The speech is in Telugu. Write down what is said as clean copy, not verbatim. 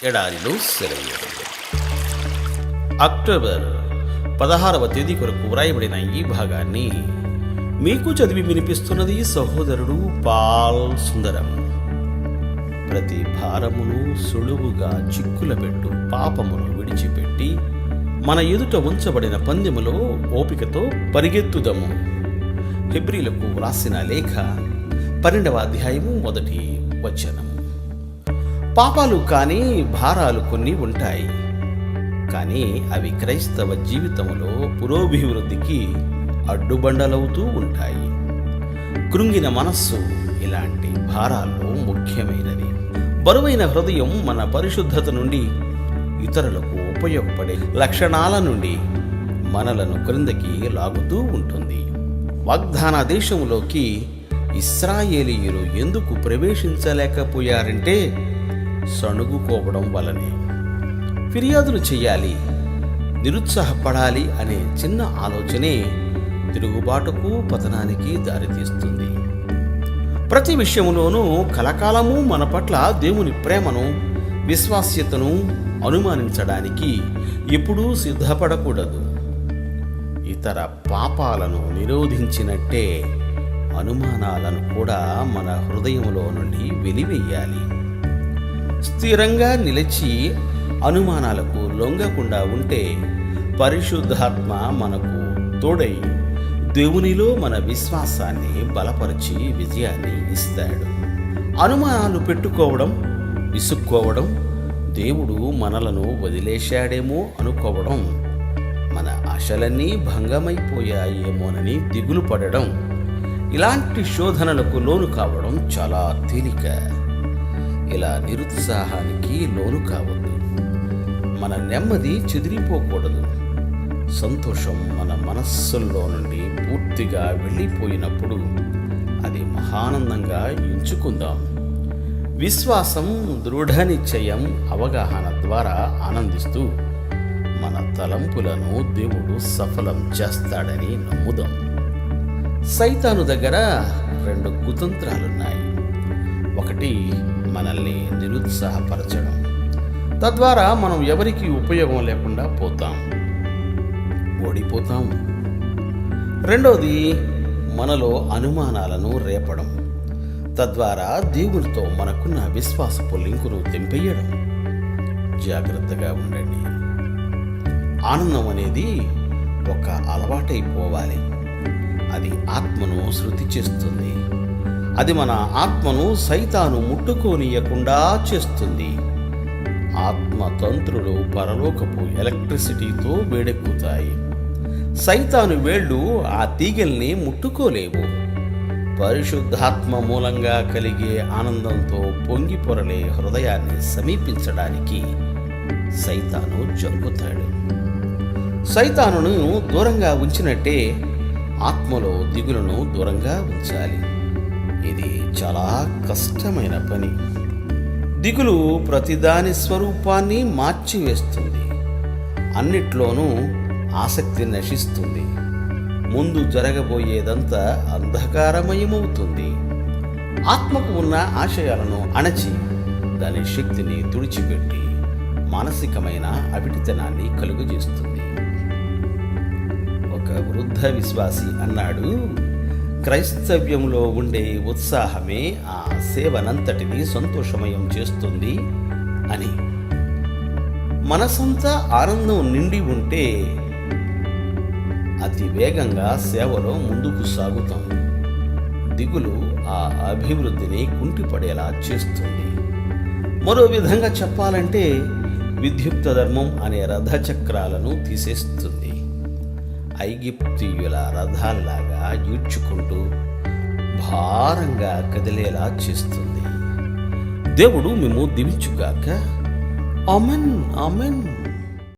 ఎడారిలో సెలయేరు. అక్టోబర్ 16వ తేదీ కొరకు వ్రాయబడిన ఈ భాగాన్ని మీకు చదివి వినిపిస్తున్నది సహోదరుడు పాల్ సుందరం. ప్రతి భారమును సులువుగా చిక్కులబెట్టు పాపమును విడిచిపెట్టి మన ఎదుట ఉంచబడిన పందెములో ఓపికతో పరిగెత్తుదము. హెబ్రీలకు వ్రాసిన లేఖ 12వ అధ్యాయము 1వ వచనం. పాపాలు కానీ భారాలు కొన్ని ఉంటాయి, కానీ అవి క్రైస్తవ జీవితంలో పురోభివృద్ధికి అడ్డుబండలవుతూ ఉంటాయి. కృంగిన మనస్సు ఇలాంటి భారాల్లో ముఖ్యమైనది. బరువైన హృదయం మన పరిశుద్ధత నుండి ఇతరులకు ఉపయోగపడే లక్షణాల నుండి మనలను క్రిందకి లాగుతూ ఉంటుంది. వాగ్దాన దేశంలోకి ఇశ్రాయేలీయులు ఎందుకు ప్రవేశించలేకపోయారంటే సణుగుకోవడం వలనే. ఫిర్యాదులు చేయాలి, నిరుత్సాహపడాలి అనే చిన్న ఆలోచనే తిరుగుబాటుకు, పతనానికి దారితీస్తుంది. ప్రతి విషయంలోనూ కలకాలము మన పట్ల దేవుని ప్రేమను, విశ్వాస్యతను అనుమానించడానికి ఎప్పుడూ సిద్ధపడకూడదు. ఇతర పాపాలను నిరోధించినట్టే అనుమానాలను కూడా మన హృదయంలో నుండి వెలివేయాలి. స్థిరంగా నిలిచి అనుమానాలకు లొంగకుండా ఉంటే పరిశుద్ధాత్మ మనకు తోడై దేవునిలో మన విశ్వాసాన్ని బలపరిచి విజయాన్ని ఇస్తాడు. అనుమానాలు పెట్టుకోవడం, విసుక్కోవడం, దేవుడు మనలను వదిలేశాడేమో అనుకోవడం, మన ఆశలన్నీ భంగమైపోయాయేమోనని దిగులు పడడం, ఇలాంటి శోధనలకు లోను కావడం చాలా తేలిక. ఇలా నిరుత్సాహానికి లోను కావద్దు. మన నెమ్మది చెదిరిపోకూడదు. సంతోషం మన మనస్సుల్లో నుండి పూర్తిగా వెళ్ళిపోయినప్పుడు అది మహానందంగా ఎంచుకుందాం. విశ్వాసం, దృఢ నిశ్చయం, అవగాహన ద్వారా ఆనందిస్తూ మన తలంపులను దేవుడు సఫలం చేస్తాడని నమ్ముదాం. సైతాను దగ్గర 2 కుతంత్రాలున్నాయి. ఒకటి, మనల్ని నిరుత్సాహపరచడం, తద్వారా మనం ఎవరికి ఉపయోగం లేకుండా పోతాం, ఓడిపోతాం. రెండోది, మనలో అనుమానాలను రేపడం, తద్వారా దేవునితో మనకున్న విశ్వాసపు లింకును తెంపేయడం. జాగ్రత్తగా ఉండండి. ఆనందం అనేది ఒక అలవాటైపోవాలి. అది ఆత్మను శృతి చేస్తుంది. అది మన ఆత్మను సైతాను ముట్టుకోనియకుండా చేస్తుంది. ఆత్మతంత్రులు పరలోకపు ఎలక్ట్రిసిటీతో వేడెక్కుతాయి. సైతాను వేళ్ళు ఆ తీగల్ని ముట్టుకోలేవు. పరిశుద్ధాత్మ మూలంగా కలిగే ఆనందంతో పొంగి పొరలే హృదయాన్ని సమీపించడానికి సైతాను జంకుతాడు. సైతానును దూరంగా ఉంచినట్టే ఆత్మలో దిగులను దూరంగా ఉంచాలి. ఇది చాలా కష్టమైన పని. దిగులు ప్రతిదాని స్వరూపాన్ని మార్చివేస్తుంది. అన్నిట్లోనూ ఆసక్తి నశిస్తుంది. ముందు జరగబోయేదంతా అంధకారమయమవుతుంది. ఆత్మకు ఉన్న ఆశయాలను అణచి దాని శక్తిని తుడిచిపెట్టి మానసికమైన అవిటితనాన్ని కలుగజేస్తుంది. ఒక వృద్ధ విశ్వాసి అన్నాడు, క్రైస్తవ్యంలో ఉండే ఉత్సాహమే ఆ సేవనంతటిని సంతోషమయం చేస్తుంది అని. మనసంతా ఆనందం నిండి ఉంటే అతి వేగంగా సేవలో ముందుకు సాగుతాం. దిగులు ఆ అభివృద్ధిని కుంటిపడేలా చేస్తుంది. మరో విధంగా చెప్పాలంటే విద్యుక్త ధర్మం అనే రథచక్రాలను తీసేస్తుంది. ఐగిప్తీయుల రథాల్లాగా ఈడ్చుకుంటూ భారంగా కదిలేలా చేస్తుంది. దేవుడు మేము దీవించుగాక. Amen, amen.